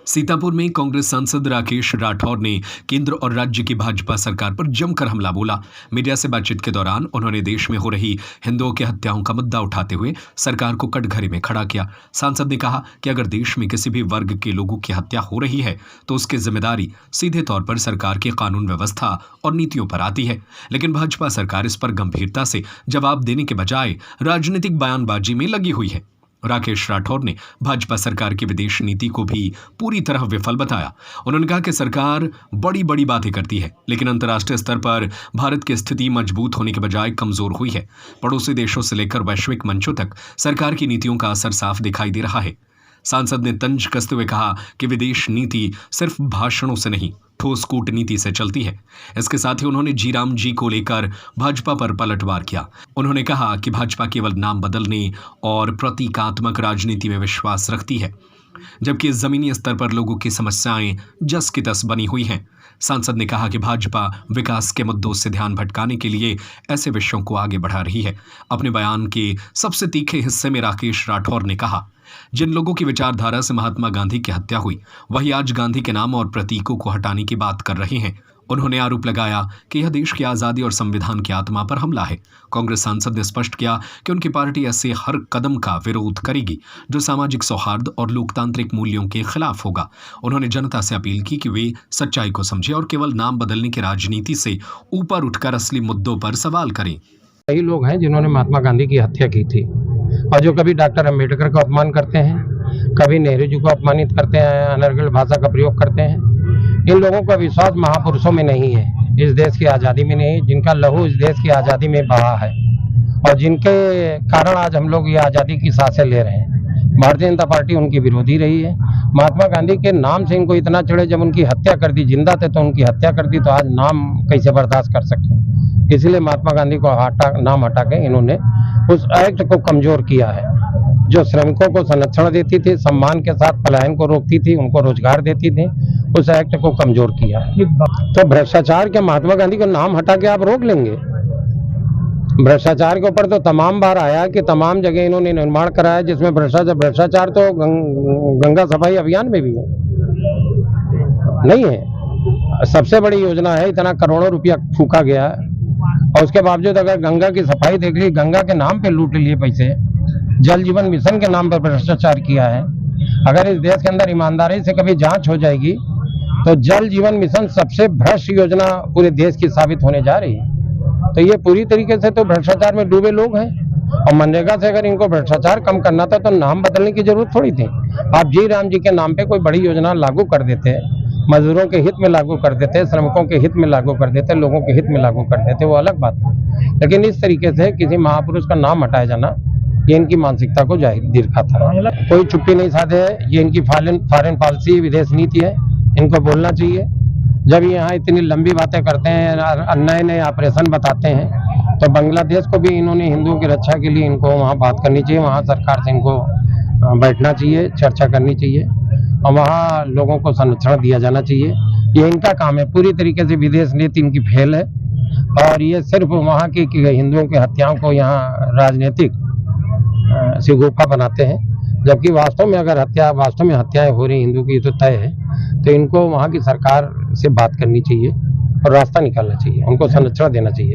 सीतापुर में कांग्रेस सांसद राकेश राठौर ने केंद्र और राज्य की भाजपा सरकार पर जमकर हमला बोला। मीडिया से बातचीत के दौरान उन्होंने देश में हो रही हिंदुओं की हत्याओं का मुद्दा उठाते हुए सरकार को कटघरे में खड़ा किया। सांसद ने कहा कि अगर देश में किसी भी वर्ग के लोगों की हत्या हो रही है तो उसकी जिम्मेदारी सीधे तौर पर सरकार की कानून व्यवस्था और नीतियों पर आती है, लेकिन भाजपा सरकार इस पर गंभीरता से जवाब देने के बजाय राजनीतिक बयानबाजी में लगी हुई है। राकेश राठौर ने भाजपा सरकार की विदेश नीति को भी पूरी तरह विफल बताया। उन्होंने कहा कि सरकार बड़ी बड़ी बातें करती है, लेकिन अंतर्राष्ट्रीय स्तर पर भारत की स्थिति मजबूत होने के बजाय कमजोर हुई है। पड़ोसी देशों से लेकर वैश्विक मंचों तक सरकार की नीतियों का असर साफ दिखाई दे रहा है। सांसद ने तंज कसते हुए कहा कि विदेश नीति सिर्फ भाषणों से नहीं, ठोस कूटनीति से चलती है। इसके साथ ही उन्होंने जीराम जी को लेकर भाजपा पर पलटवार किया। उन्होंने कहा कि भाजपा केवल नाम बदलने और प्रतीकात्मक राजनीति में विश्वास रखती है, जबकि जमीनी स्तर पर लोगों की समस्याएं जस की तस बनी हुई हैं। सांसद ने कहा कि भाजपा विकास के मुद्दों से ध्यान भटकाने के लिए ऐसे विषयों को आगे बढ़ा रही है। अपने बयान के सबसे तीखे हिस्से में राकेश राठौर ने कहा, जिन लोगों की विचारधारा से महात्मा गांधी की हत्या हुई, वही आज गांधी के नाम और प्रतीकों को हटाने की बात कर रहे हैं। उन्होंने आरोप लगाया कि यह देश की आज़ादी और संविधान की आत्मा पर हमला है। कांग्रेस सांसद ने स्पष्ट किया कि उनकी पार्टी ऐसे हर कदम का विरोध करेगी जो सामाजिक सौहार्द और लोकतांत्रिक मूल्यों के खिलाफ होगा। उन्होंने जनता से अपील की कि वे सच्चाई को समझें और केवल नाम बदलने की राजनीति से ऊपर उठकर असली मुद्दों पर सवाल करें। कई लोग हैं जिन्होंने महात्मा गांधी की हत्या की थी और जो कभी डॉक्टर अम्बेडकर का अपमान करते हैं, कभी नेहरू जी को अपमानित करते हैं, अनर्गल भाषा का प्रयोग करते हैं। इन लोगों का विश्वास महापुरुषों में नहीं है, इस देश की आज़ादी में नहीं, जिनका लहू इस देश की आज़ादी में बहा है और जिनके कारण आज हम लोग ये आज़ादी की सांसें ले रहे हैं। भारतीय जनता पार्टी उनकी विरोधी रही है। महात्मा गांधी के नाम से इनको इतना चिढ़े, जब उनकी हत्या कर दी, जिंदा थे तो उनकी हत्या कर दी, तो आज नाम कैसे बर्दाश्त कर सकते हैं। इसलिए महात्मा गांधी को नाम हटा के इन्होंने उस एक्ट को कमजोर किया है जो श्रमिकों को संरक्षण देती थी, सम्मान के साथ पलायन को रोकती थी, उनको रोजगार देती थी। उस एक्ट को कमजोर किया। तो भ्रष्टाचार के महात्मा गांधी को नाम हटा के आप रोक लेंगे? भ्रष्टाचार के ऊपर तो तमाम बार आया कि तमाम जगह इन्होंने निर्माण कराया जिसमें भ्रष्टाचार तो गंगा सफाई अभियान में भी है, नहीं है। सबसे बड़ी योजना है, इतना करोड़ों रुपया फूका गया और उसके बावजूद अगर गंगा की सफाई देख ली, गंगा के नाम पे लूट लिए पैसे। जल जीवन मिशन के नाम पर भ्रष्टाचार किया है। अगर इस देश के अंदर ईमानदारी से कभी जांच हो जाएगी तो जल जीवन मिशन सबसे भ्रष्ट योजना पूरे देश की साबित होने जा रही है। तो ये पूरी तरीके से तो भ्रष्टाचार में डूबे लोग हैं और मनरेगा से अगर इनको भ्रष्टाचार कम करना था तो नाम बदलने की जरूरत थोड़ी थी। आप जी राम जी के नाम पे कोई बड़ी योजना लागू कर देते, मजदूरों के हित में लागू कर देते, श्रमिकों के हित में लागू कर देते, लोगों के हित में लागू कर देते, वो अलग बात है। लेकिन इस तरीके से किसी महापुरुष का नाम हटाया जाना, ये इनकी मानसिकता को जाहिर दिखाता है। कोई चुप्पी नहीं साधे है, ये इनकी फॉरेन पॉलिसी, विदेश नीति है, इनको बोलना चाहिए। जब यहाँ इतनी लंबी बातें करते हैं, नए नए ऑपरेशन बताते हैं, तो बांग्लादेश को भी इन्होंने हिंदुओं की रक्षा के लिए इनको वहाँ बात करनी चाहिए, वहाँ सरकार से इनको बैठना चाहिए, चर्चा करनी चाहिए और वहाँ लोगों को संरक्षण दिया जाना चाहिए। ये इनका काम है। पूरी तरीके से विदेश नीति इनकी फेल है और ये सिर्फ वहाँ की हिंदुओं की हत्याओं को यहाँ राजनीतिक सिगोफा बनाते हैं, जबकि वास्तव में अगर हत्याएं हो रही हिंदू की तो तय है। तो इनको वहाँ की सरकार से बात करनी चाहिए और रास्ता निकालना चाहिए, उनको संरक्षण देना चाहिए।